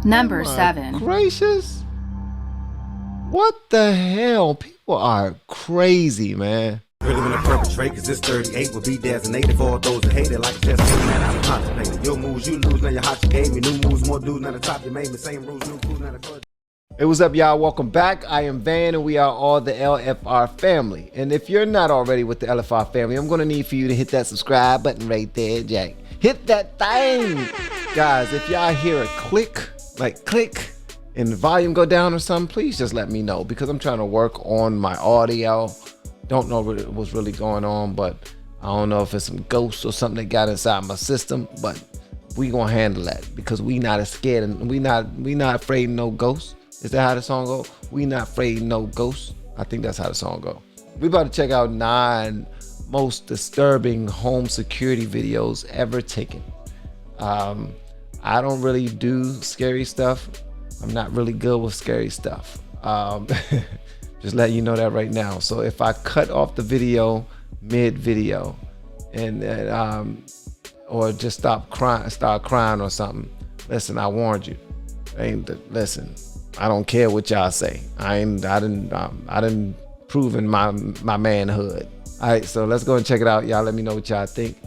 Number My 7. gracious. What the hell? People are crazy, man. Really gonna perpetrate, cause this 38 will be designated for all those that hate it like it's just man, I'm contemplating. Your moves, you lose, now your hot, you gave me new moves, more dudes, now the top, you made me same rules, new crews, now the first. Hey, what's up, y'all? Welcome back. I am Van, and we are all the LFR family. And if you're not already with the LFR family, I'm gonna need for you to hit that subscribe button right there, Jack. Hit that thing. Guys, if y'all hear a click, like click, and the volume go down or something, please just let me know, because I'm trying to work on my audio. Don't know what's really going on, but I don't know if it's some ghosts or something that got inside my system, but we gonna handle that, because we not as scared, and we not afraid of no ghosts. Is that how the song go? We not afraid of no ghosts. I think that's how the song go. We about to check out 9 most disturbing home security videos ever taken. I don't really do scary stuff. I'm not really good with scary stuff. Just letting you know that right now. So if I cut off the video mid-video and or just start crying or something, listen, I warned you. Listen, I don't care what y'all say. I didn't proven my manhood. All right, so let's go and check it out. Y'all let me know what y'all think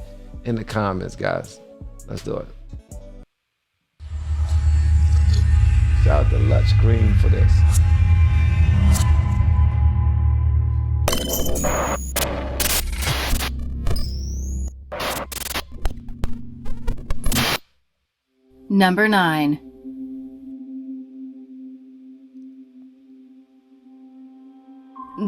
in the comments, guys. Let's do it. Shout out to Lutch Green for this. Number 9.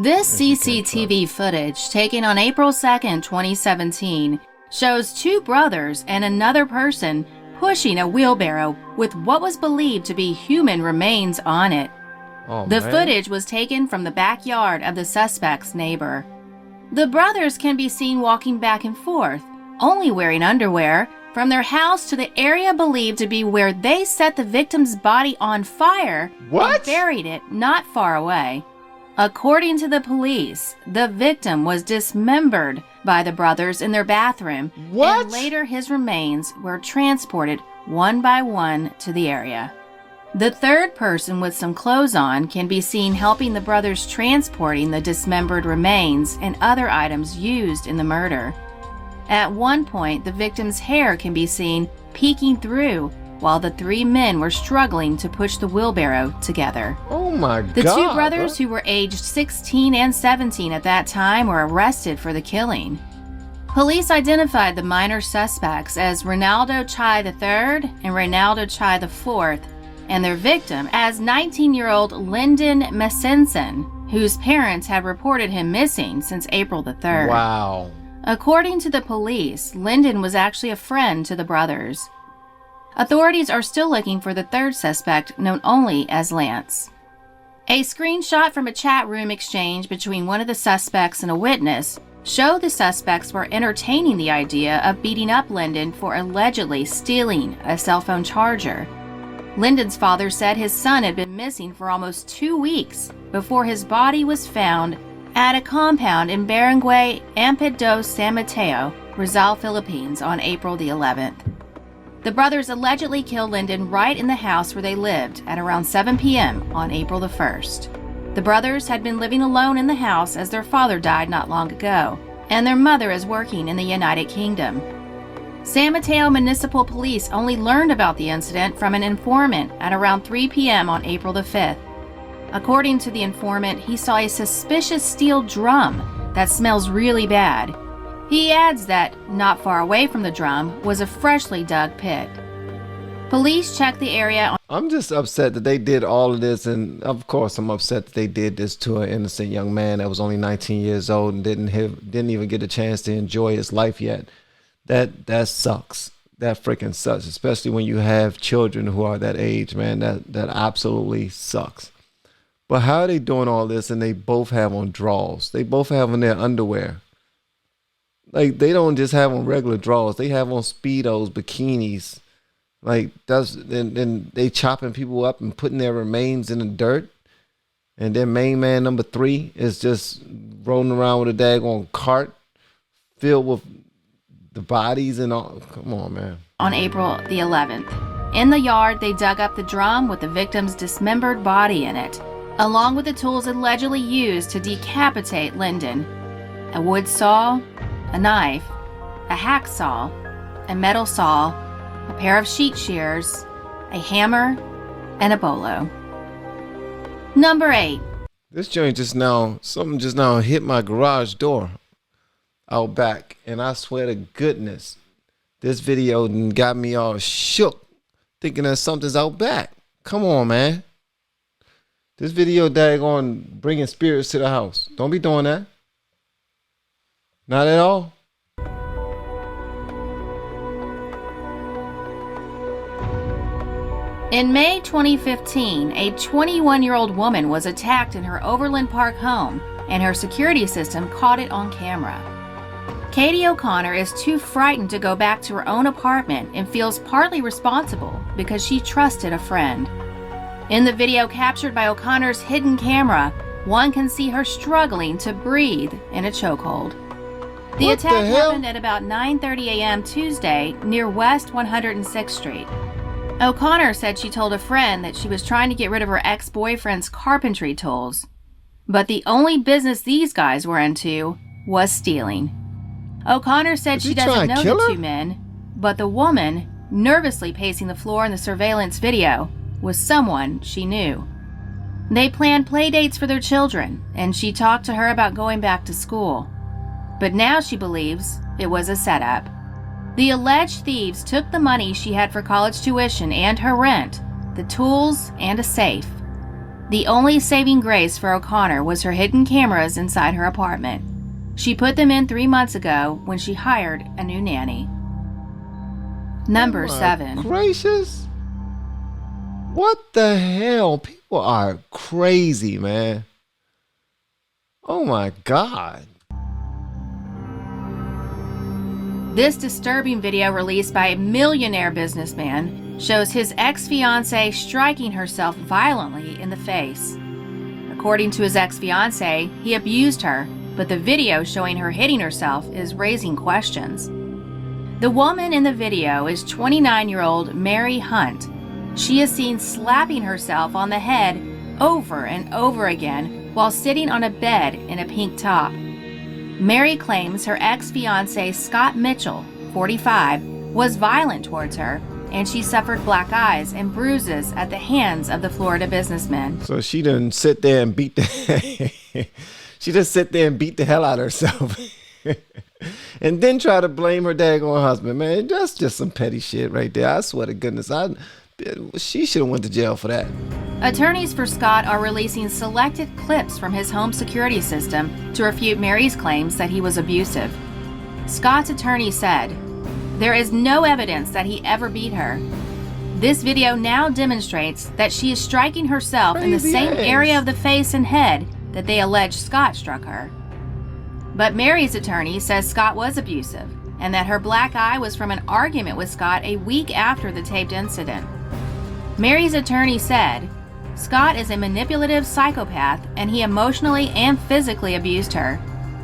This CCTV footage, taken on April 2nd, 2017, shows 2 brothers and another person pushing a wheelbarrow with what was believed to be human remains on it. The footage was taken from the backyard of the suspect's neighbor. The brothers can be seen walking back and forth, only wearing underwear, from their house to the area believed to be where they set the victim's body on fire and buried it not far away. According to the police, the victim was dismembered by the brothers in their bathroom, and later his remains were transported one by one to the area. The third person with some clothes on can be seen helping the brothers transporting the dismembered remains and other items used in the murder. At one point, the victim's hair can be seen peeking through while the 3 men were struggling to push the wheelbarrow together. Oh my God. The 2 brothers, who were aged 16 and 17 at that time, were arrested for the killing. Police identified the minor suspects as Ronaldo Chai III and Ronaldo Chai IV, and their victim as 19-year-old Lyndon Messenson, whose parents had reported him missing since April the 3rd. Wow. According to the police, Lyndon was actually a friend to the brothers. Authorities are still looking for the third suspect, known only as Lance. A screenshot from a chat room exchange between one of the suspects and a witness showed the suspects were entertaining the idea of beating up Lyndon for allegedly stealing a cell phone charger. Lyndon's father said his son had been missing for almost 2 weeks before his body was found at a compound in Barangay Ampid dos San Mateo, Rizal, Philippines on April the 11th. The brothers allegedly killed Lyndon right in the house where they lived at around 7 p.m. on April the 1st. The brothers had been living alone in the house as their father died not long ago, and their mother is working in the United Kingdom. San Mateo Municipal Police only learned about the incident from an informant at around 3 p.m. on April the 5th. According to the informant, he saw a suspicious steel drum that smells really bad. He adds that, not far away from the drum, was a freshly dug pit. Police checked the area. I'm just upset that they did all of this, and of course I'm upset that they did this to an innocent young man that was only 19 years old and didn't even get a chance to enjoy his life yet. That sucks. That freaking sucks, especially when you have children who are that age, man. That absolutely sucks. But how are they doing all this and they both have on drawers? They both have on their underwear. Like, they don't just have on regular drawers. They have on Speedos, bikinis. Like, and they chopping people up and putting their remains in the dirt. And then main man number 3 is just rolling around with a daggone cart filled with the bodies and all. Come on, man. On April the 11th, In the yard, they dug up the drum with the victim's dismembered body in it, along with the tools allegedly used to decapitate Lyndon: a wood saw, a knife, a hacksaw, a metal saw, a pair of sheet shears, a hammer, and a bolo. Number 8. This joint something just now hit my garage door out back, and I swear to goodness, this video done got me all shook, thinking that something's out back. Come on, man. This video daggone bringing spirits to the house. Don't be doing that. Not at all. In May 2015, a 21-year-old woman was attacked in her Overland Park home, and her security system caught it on camera. Katie O'Connor is too frightened to go back to her own apartment and feels partly responsible because she trusted a friend. In the video captured by O'Connor's hidden camera, one can see her struggling to breathe in a chokehold. The attack happened at about 9:30 a.m. Tuesday near West 106th Street. O'Connor said she told a friend that she was trying to get rid of her ex-boyfriend's carpentry tools. But the only business these guys were into was stealing. O'Connor said she doesn't know the two men, but the woman, nervously pacing the floor in the surveillance video, was someone she knew. They planned play dates for their children, and she talked to her about going back to school. But now she believes it was a setup. The alleged thieves took the money she had for college tuition and her rent, the tools, and a safe. The only saving grace for O'Connor was her hidden cameras inside her apartment. She put them in 3 months ago when she hired a new nanny. Number 7. Gracious. What the hell? People are crazy, man. Oh my God. This disturbing video released by a millionaire businessman shows his ex-fiancée striking herself violently in the face. According to his ex-fiancée, he abused her, but the video showing her hitting herself is raising questions. The woman in the video is 29-year-old Mary Hunt. She is seen slapping herself on the head over and over again while sitting on a bed in a pink top. Mary claims her ex-fiancé Scott Mitchell, 45, was violent towards her, and she suffered black eyes and bruises at the hands of the Florida businessman. So she didn't sit there and beat the she just sit there and beat the hell out of herself. And then try to blame her daggone husband. Man, that's just some petty shit right there. I swear to goodness, she should have went to jail for that. Attorneys for Scott are releasing selected clips from his home security system to refute Mary's claims that he was abusive. Scott's attorney said, "There is no evidence that he ever beat her. This video now demonstrates that she is striking herself in the same area of the face and head that they allege Scott struck her." But Mary's attorney says Scott was abusive and that her black eye was from an argument with Scott a week after the taped incident. Mary's attorney said, "Scott is a manipulative psychopath and he emotionally and physically abused her.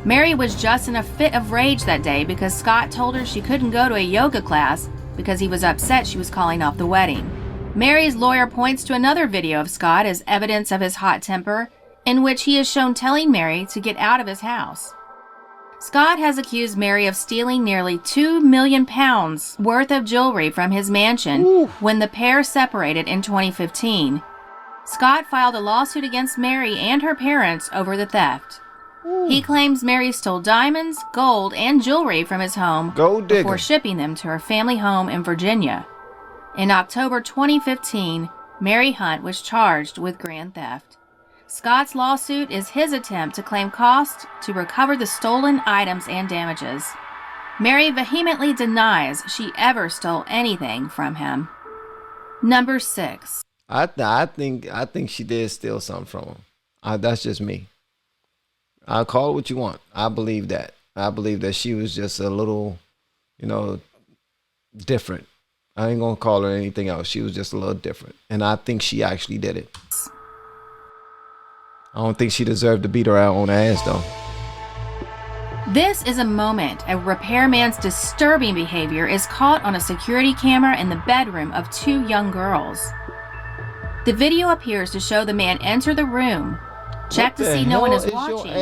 Mary was just in a fit of rage that day because Scott told her she couldn't go to a yoga class because he was upset she was calling off the wedding." Mary's lawyer points to another video of Scott as evidence of his hot temper, in which he is shown telling Mary to get out of his house. Scott has accused Mary of stealing nearly £2 million worth of jewelry from his mansion when the pair separated in 2015. Scott filed a lawsuit against Mary and her parents over the theft. He claims Mary stole diamonds, gold, and jewelry from his home before shipping them to her family home in Virginia. In October 2015, Mary Hunt was charged with grand theft. Scott's lawsuit is his attempt to claim costs to recover the stolen items and damages. Mary vehemently denies she ever stole anything from him. Number 6. I think she did steal something from him. That's just me. I'll call it what you want. I believe that. I believe that she was just a little, different. I ain't gonna call her anything else. She was just a little different. And I think she actually did it. I don't think she deserved to beat her own ass, though. This is a moment a repairman's disturbing behavior is caught on a security camera in the bedroom of two young girls. The video appears to show the man enter the room, check to see no one is watching,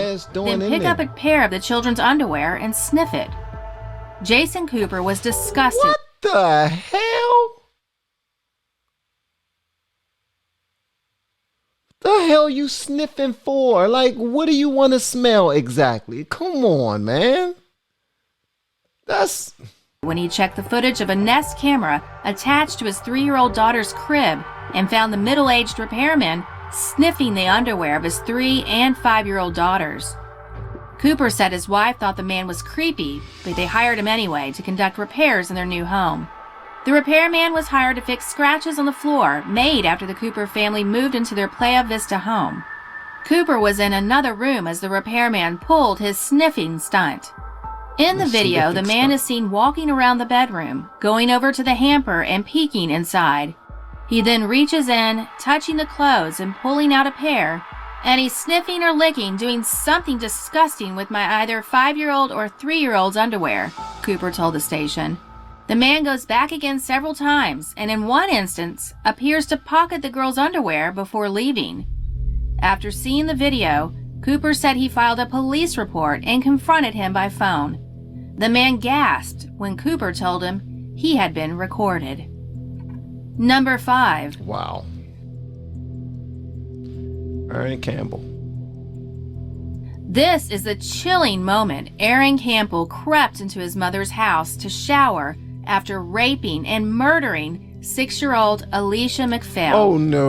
then pick up a pair of the children's underwear and sniff it. Jason Cooper was disgusted. What the hell? The hell you sniffing for? Like, what do you want to smell exactly? Come on, man. That's... When he checked the footage of a Nest camera attached to his 3-year-old daughter's crib and found the middle-aged repairman sniffing the underwear of his 3- and 5-year-old daughters. Cooper said his wife thought the man was creepy, but they hired him anyway to conduct repairs in their new home. The repairman was hired to fix scratches on the floor made after the Cooper family moved into their Playa Vista home. Cooper was in another room as the repairman pulled his sniffing stunt. In the video, the man is seen walking around the bedroom, going over to the hamper and peeking inside. He then reaches in, touching the clothes and pulling out a pair, and he's sniffing or licking, doing something disgusting with my either 5-year-old or 3-year-old's underwear, Cooper told the station. The man goes back again several times, and in one instance, appears to pocket the girl's underwear before leaving. After seeing the video, Cooper said he filed a police report and confronted him by phone. The man gasped when Cooper told him he had been recorded. Number 5. Wow. Aaron Campbell. This is the chilling moment Aaron Campbell crept into his mother's house to shower after raping and murdering 6-year-old Alicia McPhail. Oh no,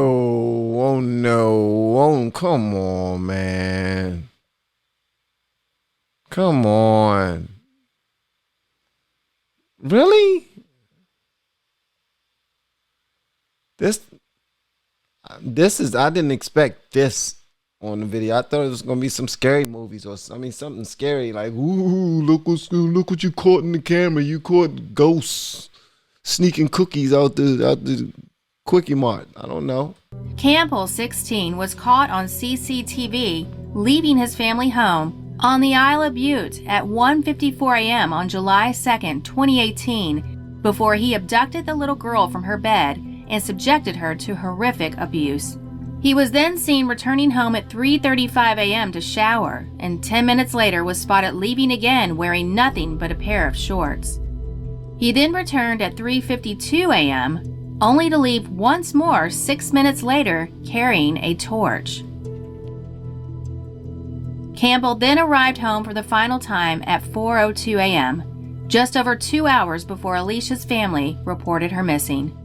oh no, oh come on, man. Come on. Really? This is, I didn't expect this on the video. I thought it was gonna be some scary movies or something scary like, ooh, look what you caught in the camera. You caught ghosts sneaking cookies out the Quickie Mart. I don't know. Campbell, 16, was caught on CCTV leaving his family home on the Isle of Butte at 1:54 a.m. on July 2nd, 2018, before he abducted the little girl from her bed and subjected her to horrific abuse. He was then seen returning home at 3:35 a.m. to shower, and 10 minutes later was spotted leaving again wearing nothing but a pair of shorts. He then returned at 3:52 a.m., only to leave once more 6 minutes later carrying a torch. Campbell then arrived home for the final time at 4:02 a.m., just over 2 hours before Alicia's family reported her missing.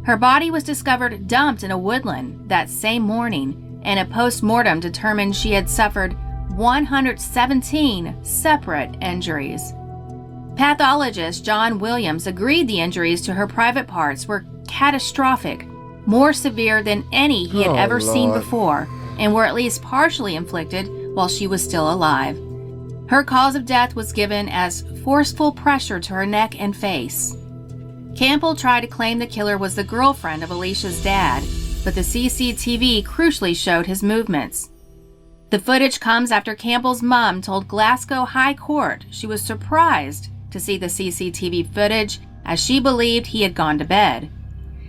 Her body was discovered dumped in a woodland that same morning, and a post-mortem determined she had suffered 117 separate injuries. Pathologist John Williams agreed the injuries to her private parts were catastrophic, more severe than any he had ever seen before, and were at least partially inflicted while she was still alive. Her cause of death was given as forceful pressure to her neck and face. Campbell tried to claim the killer was the girlfriend of Alicia's dad, but the CCTV crucially showed his movements. The footage comes after Campbell's mom told Glasgow High Court she was surprised to see the CCTV footage as she believed he had gone to bed.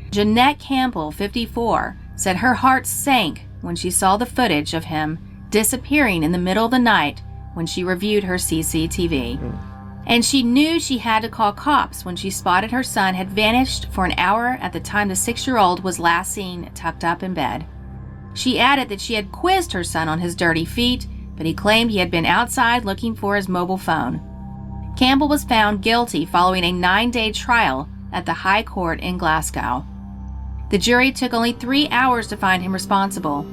Jeanette Campbell, 54, said her heart sank when she saw the footage of him disappearing in the middle of the night when she reviewed her CCTV. And she knew she had to call cops when she spotted her son had vanished for an hour at the time the 6-year-old was last seen tucked up in bed. She added that she had quizzed her son on his dirty feet, but he claimed he had been outside looking for his mobile phone. Campbell was found guilty following a 9-day trial at the High Court in Glasgow. The jury took only 3 hours to find him responsible.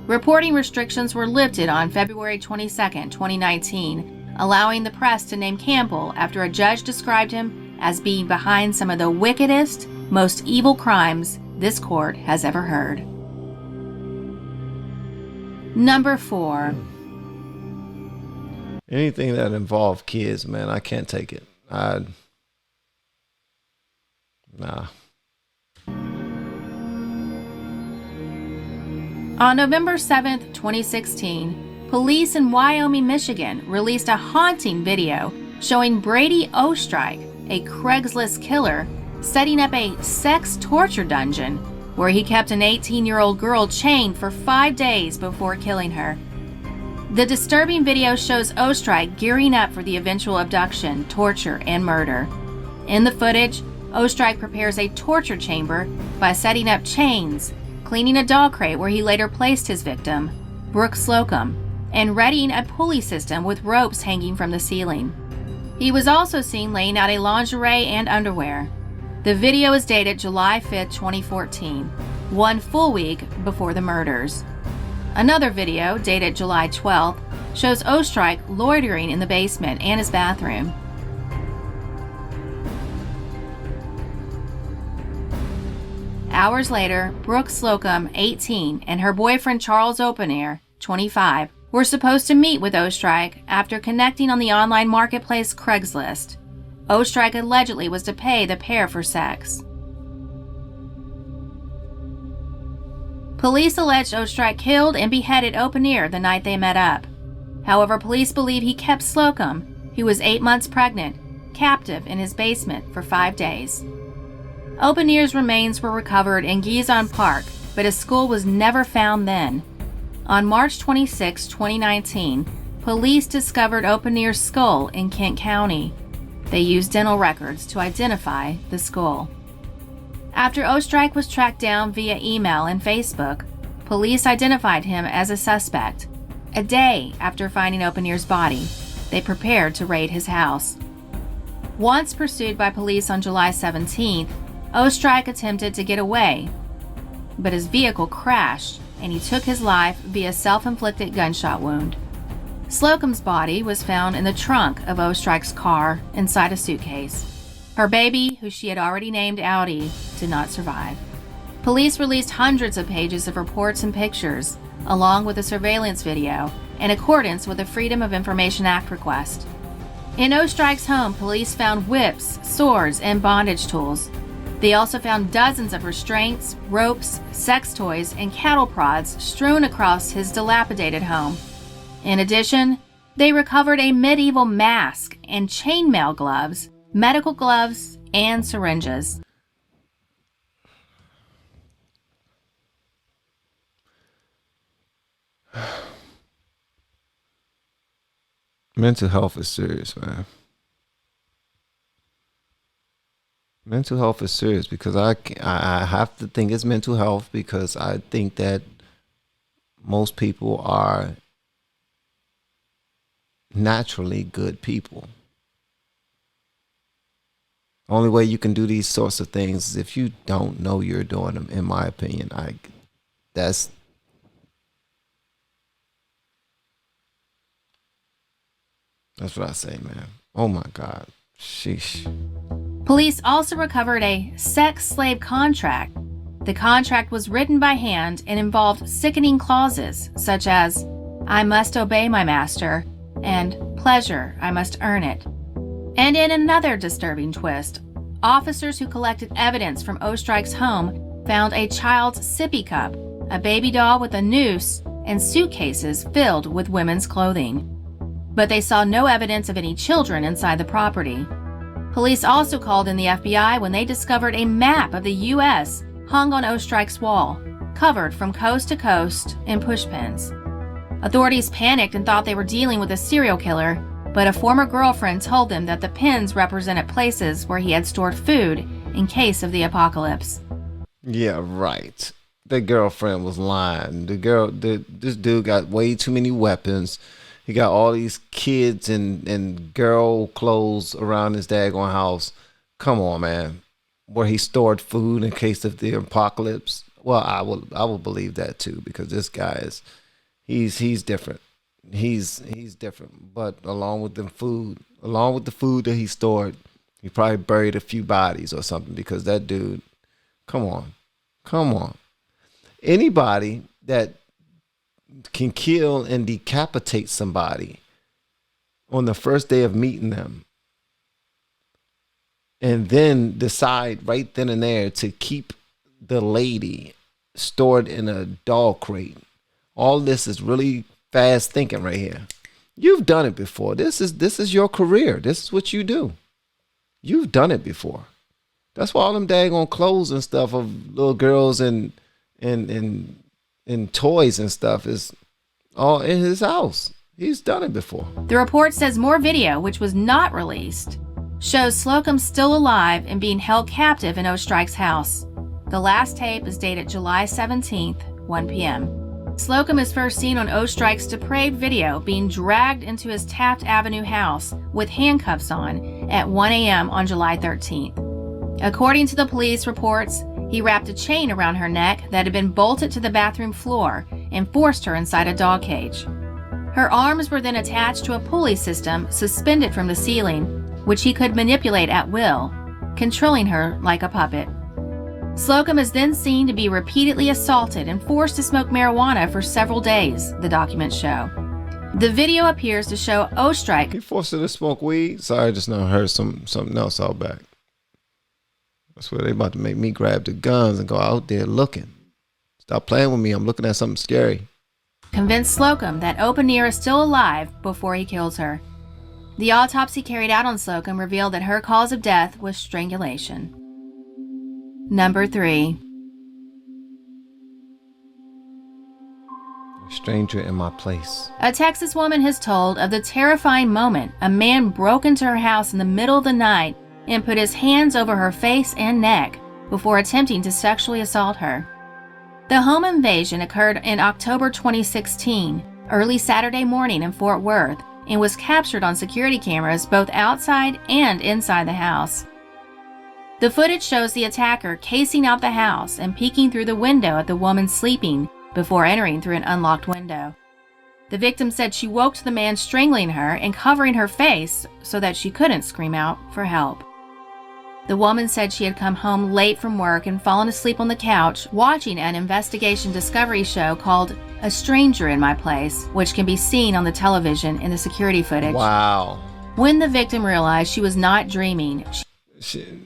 Reporting restrictions were lifted on February 22, 2019, allowing the press to name Campbell after a judge described him as being behind some of the wickedest, most evil crimes this court has ever heard. Number 4. Anything that involves kids, man, I can't take it. Nah. On November 7, 2016, police in Wyoming, Michigan released a haunting video showing Brady Ostrike, a Craigslist killer, setting up a sex torture dungeon where he kept an 18-year-old girl chained for 5 days before killing her. The disturbing video shows Ostrike gearing up for the eventual abduction, torture, and murder. In the footage, Ostrike prepares a torture chamber by setting up chains, cleaning a dog crate where he later placed his victim, Brooke Slocum, and readying a pulley system with ropes hanging from the ceiling. He was also seen laying out a lingerie and underwear. The video is dated July 5, 2014, 1 full week before the murders. Another video, dated July 12th, shows Ostrike loitering in the basement and his bathroom. Hours later, Brooke Slocum, 18, and her boyfriend Charles Openair, 25, were supposed to meet with Ostrike after connecting on the online marketplace Craigslist. Ostrike allegedly was to pay the pair for sex. Police alleged Ostrike killed and beheaded Openair the night they met up. However, police believe he kept Slocum, who was 8 months pregnant, captive in his basement for 5 days. Openair's remains were recovered in Gizon Park, but his skull was never found then. On March 26, 2019, police discovered Openair's skull in Kent County. They used dental records to identify the skull. After Ostrike was tracked down via email and Facebook, police identified him as a suspect. A day after finding Openair's body, they prepared to raid his house. Once pursued by police on July 17th, Ostrike attempted to get away, but his vehicle crashed and he took his life via self-inflicted gunshot wound. Slocum's body was found in the trunk of Ostrike's car inside a suitcase. Her baby, who she had already named Audi, did not survive. Police released hundreds of pages of reports and pictures, along with a surveillance video, in accordance with the Freedom of Information Act request. In Ostrike's home, police found whips, swords, and bondage tools. They also found dozens of restraints, ropes, sex toys, and cattle prods strewn across his dilapidated home. In addition, they recovered a medieval mask and chainmail gloves, medical gloves, and syringes. Mental health is serious, man. Mental health is serious because I have to think it's mental health because I think that most people are naturally good people. Only way you can do these sorts of things is if you don't know you're doing them, in my opinion. That's what I say, man. Oh my God. Sheesh. Police also recovered a sex slave contract. The contract was written by hand and involved sickening clauses such as, "I must obey my master," and "pleasure, I must earn it." And in another disturbing twist, officers who collected evidence from Ostrike's home found a child's sippy cup, a baby doll with a noose, and suitcases filled with women's clothing. But they saw no evidence of any children inside the property. Police also called in the FBI when they discovered a map of the U.S. hung on Ostrike's wall, covered from coast to coast in pushpins. Authorities panicked and thought they were dealing with a serial killer, but a former girlfriend told them that the pins represented places where he had stored food in case of the apocalypse. Yeah, right. The girlfriend was lying. This dude got way too many weapons. He got all these kids and girl clothes around his daggone house. Come on, man. Where he stored food in case of the apocalypse. Well, I will believe that too, because this guy he's different. He's different. But along with the food that he stored, he probably buried a few bodies or something, because that dude, come on. Anybody that can kill and decapitate somebody on the first day of meeting them and then decide right then and there to keep the lady stored in a dog crate. All this is really fast thinking right here. You've done it before. This is your career. This is what you do. You've done it before. That's why all them daggone clothes and stuff of little girls and toys and stuff is all in his house. He's done it before. The report says more video, which was not released, shows Slocum still alive and being held captive in Ostrike's house. The last tape is dated July 17th, 1 p.m. Slocum is first seen on Ostrike's depraved video being dragged into his Taft Avenue house with handcuffs on at 1 a.m. on July 13th. According to the police reports, he wrapped a chain around her neck that had been bolted to the bathroom floor and forced her inside a dog cage. Her arms were then attached to a pulley system suspended from the ceiling, which he could manipulate at will, controlling her like a puppet. Slocum is then seen to be repeatedly assaulted and forced to smoke marijuana for several days, the documents show. The video appears to show Ostrike. He forced her to smoke weed? Sorry, I just now heard something else out back. I swear they about to make me grab the guns and go out there looking. Stop playing with me. I'm looking at something scary. Convinced Slocum that Open Ear is still alive before he kills her. The autopsy carried out on Slocum revealed that her cause of death was strangulation. Number 3. A stranger in my place. A Texas woman has told of the terrifying moment a man broke into her house in the middle of the night and put his hands over her face and neck before attempting to sexually assault her. The home invasion occurred in October 2016, early Saturday morning in Fort Worth, and was captured on security cameras both outside and inside the house. The footage shows the attacker casing out the house and peeking through the window at the woman sleeping before entering through an unlocked window. The victim said she woke to the man strangling her and covering her face so that she couldn't scream out for help. The woman said she had come home late from work and fallen asleep on the couch watching an investigation discovery show called A Stranger in My Place, which can be seen on the television in the security footage. Wow. When the victim realized she was not dreaming,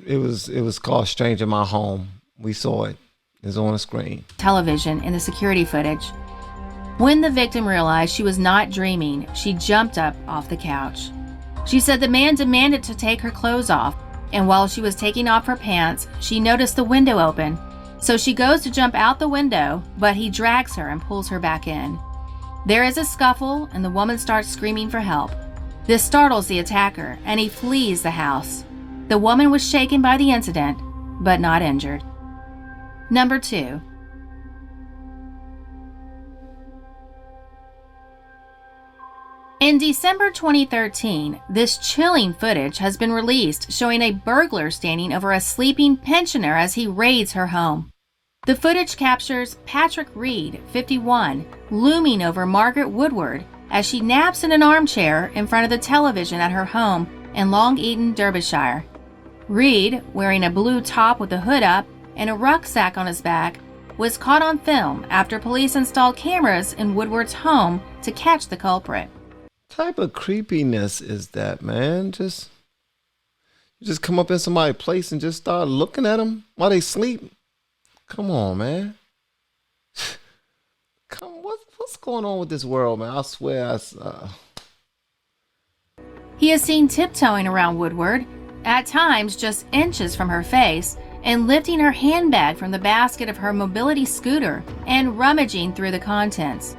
It was called Stranger in My Home. We saw it. It's on the screen. Television in the security footage. When the victim realized she was not dreaming, she jumped up off the couch. She said the man demanded to take her clothes off, and while she was taking off her pants, she noticed the window open. So she goes to jump out the window, but he drags her and pulls her back in. There is a scuffle, and the woman starts screaming for help. This startles the attacker, and he flees the house. The woman was shaken by the incident, but not injured. Number 2. In December 2013, this chilling footage has been released showing a burglar standing over a sleeping pensioner as he raids her home. The footage captures Patrick Reed, 51, looming over Margaret Woodward as she naps in an armchair in front of the television at her home in Long Eaton, Derbyshire. Reed, wearing a blue top with the hood up and a rucksack on his back, was caught on film after police installed cameras in Woodward's home to catch the culprit. Type of creepiness is that, man? You just come up in somebody's place and just start looking at them while they sleep. Come on, man. What's going on with this world, man? I swear. He is seen tiptoeing around Woodward, at times just inches from her face, and lifting her handbag from the basket of her mobility scooter and rummaging through the contents.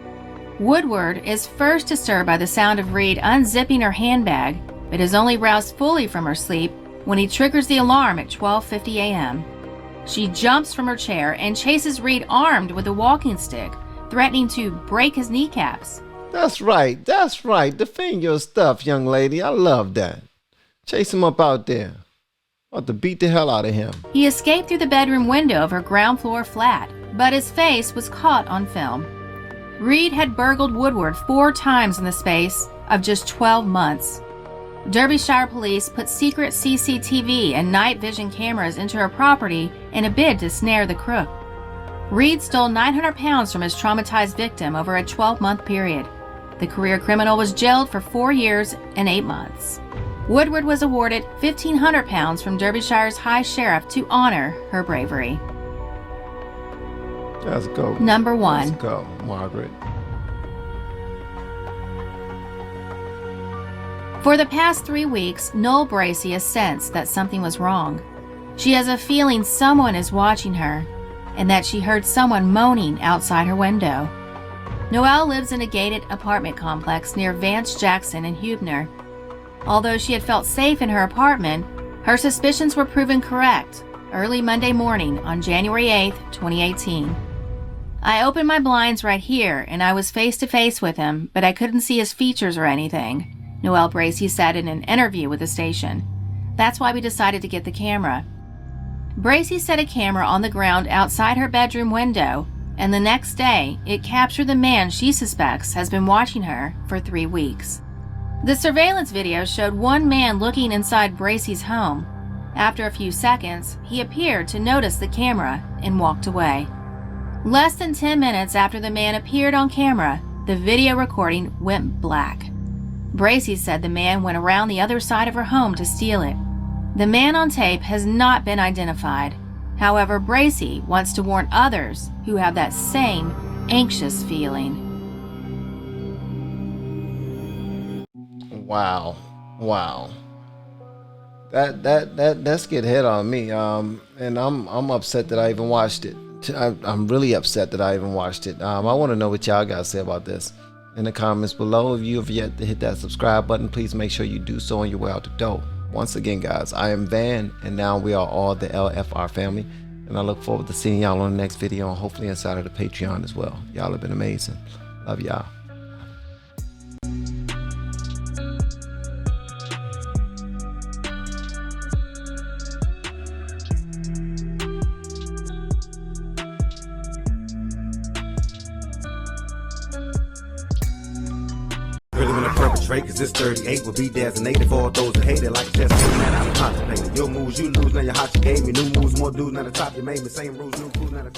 Woodward is first disturbed by the sound of Reed unzipping her handbag, but is only roused fully from her sleep when he triggers the alarm at 12:50 a.m. She jumps from her chair and chases Reed armed with a walking stick, threatening to break his kneecaps. That's right. Defend your stuff, young lady. I love that. Chase him up out there. About to beat the hell out of him. He escaped through the bedroom window of her ground floor flat, but his face was caught on film. Reed had burgled Woodward 4 times in the space of just 12 months. Derbyshire police put secret CCTV and night vision cameras into her property in a bid to snare the crook. Reed stole 900 pounds from his traumatized victim over a 12-month period. The career criminal was jailed for 4 years and 8 months. Woodward was awarded 1,500 pounds from Derbyshire's High Sheriff to honor her bravery. Let's go. Number 1. Let's go, Margaret. For the past 3 weeks, Noel Bracey has sensed that something was wrong. She has a feeling someone is watching her and that she heard someone moaning outside her window. Noelle lives in a gated apartment complex near Vance Jackson and Huebner. Although she had felt safe in her apartment, her suspicions were proven correct early Monday morning on January 8, 2018. I opened my blinds right here and I was face to face with him, but I couldn't see his features or anything, Noelle Bracey said in an interview with the station. That's why we decided to get the camera. Bracey set a camera on the ground outside her bedroom window, and the next day, it captured the man she suspects has been watching her for 3 weeks. The surveillance video showed one man looking inside Bracey's home. After a few seconds, he appeared to notice the camera and walked away. Less than 10 minutes after the man appeared on camera, the video recording went black. Bracey said the man went around the other side of her home to steal it. The man on tape has not been identified. However, Bracey wants to warn others who have that same anxious feeling. Wow. That's get head on me. And I'm upset that I even watched it. I'm really upset that I even watched it. I want to know what y'all got to say about this in the comments below. If you have yet to hit that subscribe button, please make sure you do so on your way out the door. Once again, guys, I am Van, and now we are all the LFR family, and I look forward to seeing y'all on the next video, and hopefully inside of the Patreon as well. Y'all have been amazing. Love y'all. Really wanna perpetrate, cause this 38 will be designated for all those that hate it like just that I'm contemplating. Your moves you lose, now your hot you gave me. New moves, more dudes, now the top you made me. Same rules, new crews, now the